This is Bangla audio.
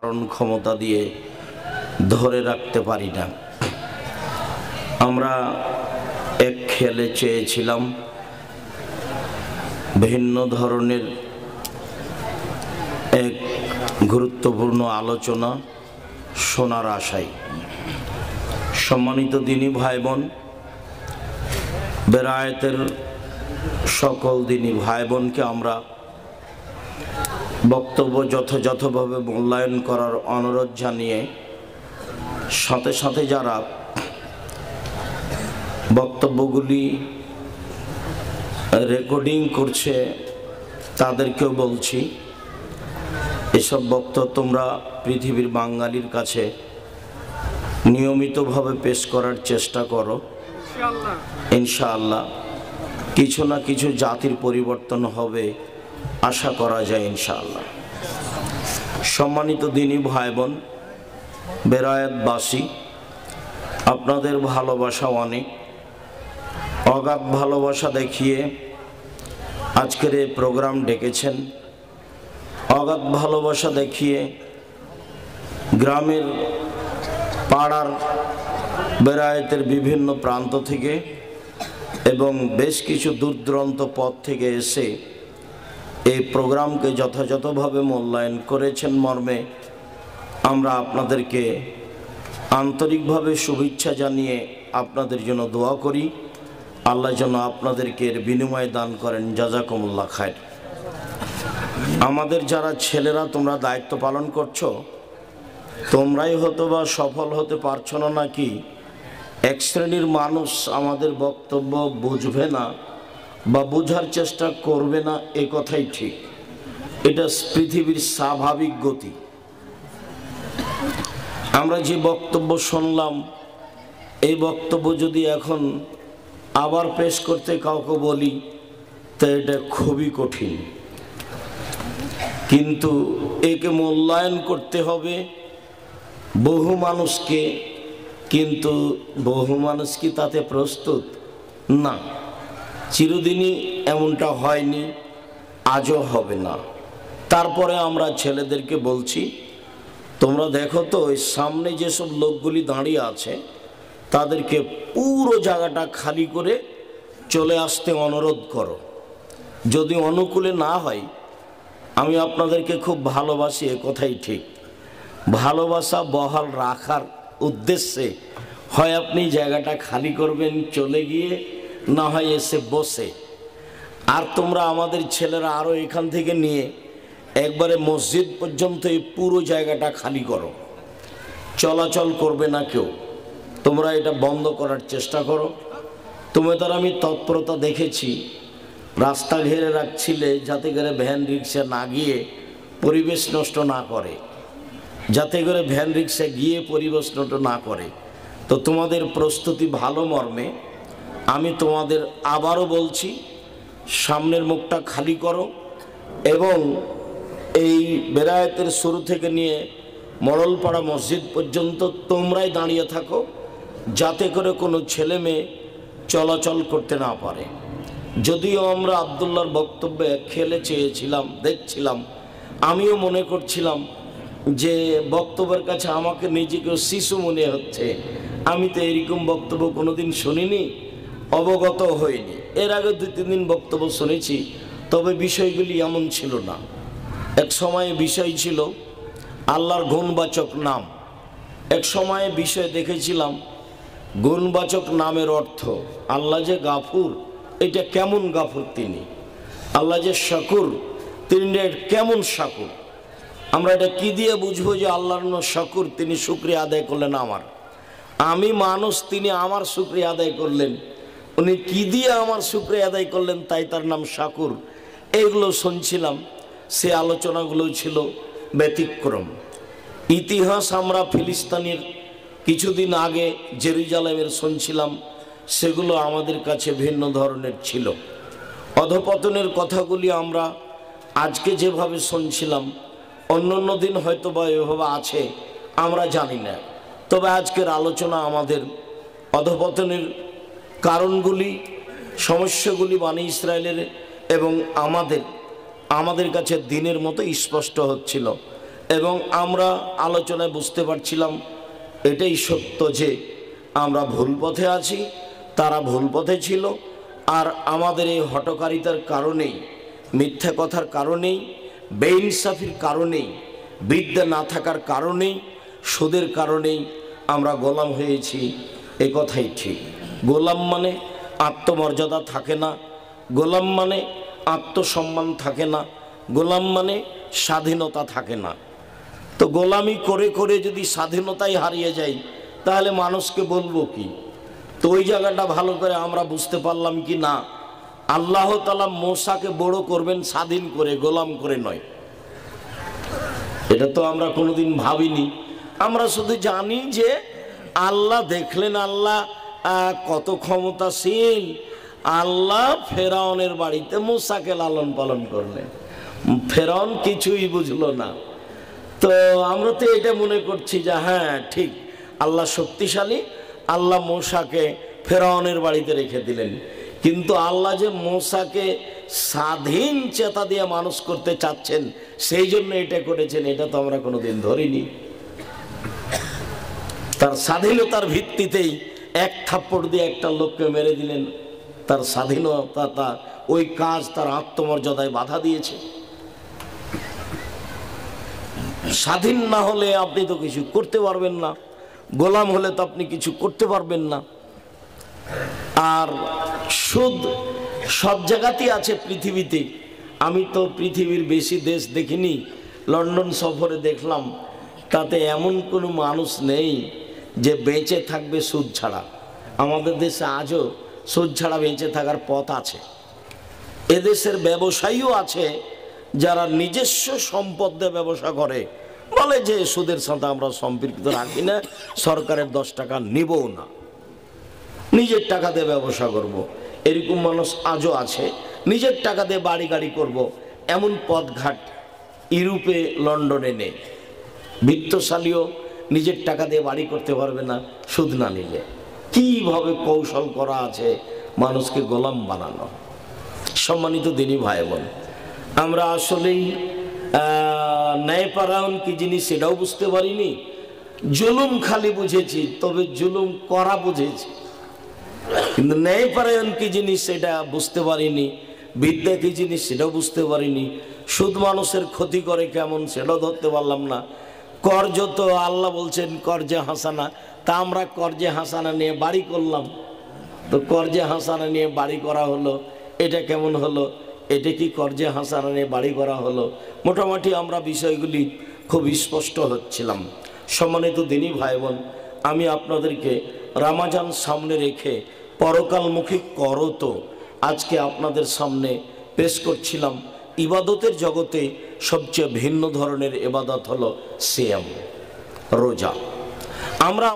কারণ ক্ষমতা দিয়ে ধরে রাখতে পারি না। আমরা এক খেলে চেয়েছিলাম ভিন্ন ধরনের এক গুরুত্বপূর্ণ আলোচনা শোনার আশায়। সম্মানিত দিনী ভাই বোন, বেরায়েতের সকল দিনী ভাই বোনকে আমরা বক্তব্য যথাযথভাবে মূল্যায়ন করার অনুরোধ জানিয়ে সাথে সাথে যারা বক্তব্যগুলি রেকর্ডিং করছে তাদেরকেও বলছি, এসব বক্তব্য তোমরা পৃথিবীর বাঙালির কাছে নিয়মিতভাবে পেশ করার চেষ্টা করো। ইনশাআল্লাহ কিছু না কিছু জাতির পরিবর্তন হবে আশা করা যায় ইনশাআল্লাহ। সম্মানিত দিনী ভাই বোন, বেরায়েতবাসী, আপনাদের ভালোবাসা অনেক, অগাধ ভালোবাসা দেখিয়ে আজকের এই প্রোগ্রাম ডেকেছেন। অগাধ ভালোবাসা দেখিয়ে গ্রামের পাড়ার বেরায়েতের বিভিন্ন প্রান্ত থেকে এবং বেশ কিছু দূর দূরান্ত পথ থেকে এসে এই প্রোগ্রামকে যথাযথভাবে মূল্যায়ন করেছেন মর্মে আমরা আপনাদেরকে আন্তরিকভাবে শুভেচ্ছা জানিয়ে আপনাদের জন্য দোয়া করি। আল্লাহ যেন আপনাদেরকে এর বিনিময় দান করেন। জাযাকুমুল্লাহ খায়র। আমাদের যারা ছেলেরা তোমরা দায়িত্ব পালন করছো, তোমরাই হয়তো বা সফল হতে পারছো না, নাকি এক শ্রেণীর মানুষ আমাদের বক্তব্য বুঝবে না বা বোঝার চেষ্টা করবে না, এ কথাই ঠিক। এটা পৃথিবীর স্বাভাবিক গতি। আমরা যে বক্তব্য শুনলাম, এই বক্তব্য যদি এখন আবার পেশ করতে কাউকে বলি তো এটা খুবই কঠিন, কিন্তু একে মূল্যায়ন করতে হবে বহু মানুষকে, কিন্তু বহু মানুষ কি তাতে প্রস্তুত না। চিরদিনই এমনটা হয়নি, আজও হবে না। তারপরে আমরা ছেলেদেরকে বলছি, তোমরা দেখো তো ওই সামনে যেসব লোকগুলি দাঁড়িয়ে আছে তাদেরকে পুরো জায়গাটা খালি করে চলে আসতে অনুরোধ করো। যদি অনুকূলে না হয়, আমি আপনাদেরকে খুব ভালোবাসি, এ কথাই ঠিক। ভালোবাসা বহাল রাখার উদ্দেশ্যে হয় আপনি জায়গাটা খালি করবেন চলে গিয়ে, না হয় এসে বসে। আর তোমরা আমাদের ছেলেরা আরও এখান থেকে নিয়ে একবারে মসজিদ পর্যন্ত এই পুরো জায়গাটা খালি করো, চলাচল করবে না কেউ। তোমরা এটা বন্ধ করার চেষ্টা করো। তোমাদের আমি তৎপরতা দেখেছি, রাস্তা ঘিরে রাখছিলে যাতে করে ভ্যান রিক্সা না গিয়ে পরিবেশ নষ্ট না করে, যাতে করে ভ্যান রিক্সা গিয়ে পরিবেশ নষ্ট না করে। তো তোমাদের প্রস্তুতি ভালো মর্মে আমি তোমাদের আবারও বলছি, সামনের মুখটা খালি করো এবং এই বেরায়েতের শুরু থেকে নিয়ে মরলপাড়া মসজিদ পর্যন্ত তোমরাই দাঁড়িয়ে থাকো, যাতে করে কোনো ছেলে মেয়ে চলাচল করতে না পারে। যদিও আমরা আব্দুল্লাহর বক্তব্যে খেলে চেয়েছিলাম, দেখছিলাম, আমিও মনে করছিলাম যে বক্তব্যের কাছে আমাকে নিজেকেও শিশু মনে হচ্ছে। আমি তো এরকম বক্তব্য কোনোদিন শুনিনি, অবগত হইনি। এর আগে 2-3 দিন বক্তব্য শুনেছি, তবে বিষয়গুলি এমন ছিল না। এক সময়ে বিষয় ছিল আল্লাহর গুণবাচক নাম। এক সময়ে বিষয় দেখেছিলাম গুণবাচক নামের অর্থ। আল্লাহ যে গাফুর, এটা কেমন গাফুর তিনি? আল্লাহ যে শাকুর, তিনি কেমন শাকুর? আমরা এটা কি দিয়ে বুঝবো যে আল্লাহর শাকুর? তিনি শুকরিয়া আদায় করলেন আমার, আমি মানুষ, তিনি আমার শুকরিয়া আদায় করলেন। উনি কি দিয়ে আমার শুকরিয়া আদায় করলেন, তাই তার নাম শাকুর। এইগুলো শুনছিলাম, সে আলোচনাগুলো ছিল ব্যতিক্রম। ইতিহাস আমরা ফিলিস্তিনের কিছুদিন আগে জেরুজালেমের শুনছিলাম, সেগুলো আমাদের কাছে ভিন্ন ধরনের ছিল। অধপতনের কথাগুলি আমরা আজকে যেভাবে শুনছিলাম, অন্য দিন হয়তো বা এভাবে আছে, আমরা জানি না। তবে আজকের আলোচনা আমাদের অধপতনের কারণগুলি, সমস্যাগুলি বনী ইসরায়েলের এবং আমাদের কাছে দিনের মতো স্পষ্ট হচ্ছিল। এবং আমরা আলোচনায় বুঝতে পারছিলাম এটাই সত্য যে আমরা ভুল পথে আছি, তারা ভুল পথে ছিল। আর আমাদের এই হঠকারিতার কারণেই, মিথ্যা কথার কারণেই, বেইনসাফির কারণেই, বিদ্যা না থাকার কারণেই, সুদের কারণেই আমরা গোলাম হয়েছি। এ কথাই ঠিক। গোলাম মানে আত্মমর্যাদা থাকে না, গোলাম মানে আত্মসম্মান থাকে না, গোলাম মানে স্বাধীনতা থাকে না। তো গোলামি করে করে যদি স্বাধীনতাই হারিয়ে যায় তাহলে মানুষকে বলবো কি? তো ওই জায়গাটা ভালো করে আমরা বুঝতে পারলাম কি না, আল্লাহ তাআলা মূসাকে বড় করবেন স্বাধীন করে, গোলাম করে নয়। এটা তো আমরা কোনোদিন ভাবিনি। আমরা শুধু জানি যে আল্লাহ দেখলেন আল্লাহ কত ক্ষমতাশীল, আল্লাহ ফেরাউনের বাড়িতে মূসাকে লালন পালন করলেন। ফেরাউন কিছুই বুঝলো না। তো আমরা তো এটা মনে করছি যে হ্যাঁ ঠিক, আল্লাহ শক্তিশালী, আল্লাহ মূসাকে ফেরাউনের বাড়িতে রেখে দিলেন। কিন্তু আল্লাহ যে মূসাকে স্বাধীন চেতা দিয়ে মানুষ করতে চাচ্ছেন, সেই জন্য এটা করেছেন, এটা তো আমরা কোনোদিন ধরিনি। তার স্বাধীনতার ভিত্তিতেই এক থাপ্পড় দিয়ে একটা লোককে মেরে দিলেন। তার স্বাধীনতা, তার ওই কাজ তার আত্মমর্যাদায় বাধা দিয়েছে। স্বাধীন না হলে আপনি তো কিছু করতে পারবেন না, গোলাম হলে তো আপনি কিছু করতে পারবেন না। আর সুদ সব জায়গাতেই আছে পৃথিবীতে। আমি তো পৃথিবীর বেশি দেশ দেখিনি, লন্ডন সফরে দেখলাম, তাতে এমন কোনো মানুষ নেই যে বেঁচে থাকবে সুদ ছাড়া। আমাদের দেশে আজও সুদ ছাড়া বেঁচে থাকার পথ আছে। এদেশের ব্যবসায়ীও আছে যারা নিজস্ব সম্পদ দিয়ে ব্যবসা করে, বলে যে সুদের সাথে আমরা সম্পৃক্ত রাখি না, সরকারের 10 টাকা নিবও না, নিজের টাকা দিয়ে ব্যবসা করব। এরকম মানুষ আজও আছে। নিজের টাকা দিয়ে বাড়ি গাড়ি করব, এমন পথঘাট ইউরোপে, লন্ডনে নেই। বিত্তশালীও নিজের টাকা দিয়ে বাড়ি করতে পারবে না সুদ না নিলে। কীভাবে কৌশল করা আছে মানুষকে গোলাম বানানো। সম্মানিত দিনী ভাই বোন, আমরা আসলেই ন্যায়পরায়ণ কি জিনিস সেটাও বুঝতে পারিনি। জুলুম খালি বুঝেছি, তবে জুলুম করা বুঝেছি, কিন্তু ন্যায়পরায়ণ কি জিনিস সেটা বুঝতে পারিনি। বিদ্যা কি জিনিস সেটাও বুঝতে পারিনি। সুদ মানুষের ক্ষতি করে কেমন সেটাও ধরতে পারলাম না। কর্জ তো আল্লাহ বলছেন কর্জে হাসানা, তা আমরা কর্জে হাসানা নিয়ে বাড়ি করলাম। তো কর্জে হাসানা নিয়ে বাড়ি করা হলো, এটা কেমন হলো? এটা কি কর্জে হাসানা নিয়ে বাড়ি করা হলো? মোটামুটি আমরা বিষয়গুলি খুব স্পষ্ট হচ্ছিলাম। সম্মানিত দিনী ভাই বোন, আমি আপনাদেরকে রমজান সামনে রেখে পরকালমুখী করত আজকে আপনাদের সামনে পেশ করছিলাম। ইবাদতের জগতে সবচেয়ে ভিন্ন ধরনের ইবাদত হলো সিয়াম, রোজা। আমরা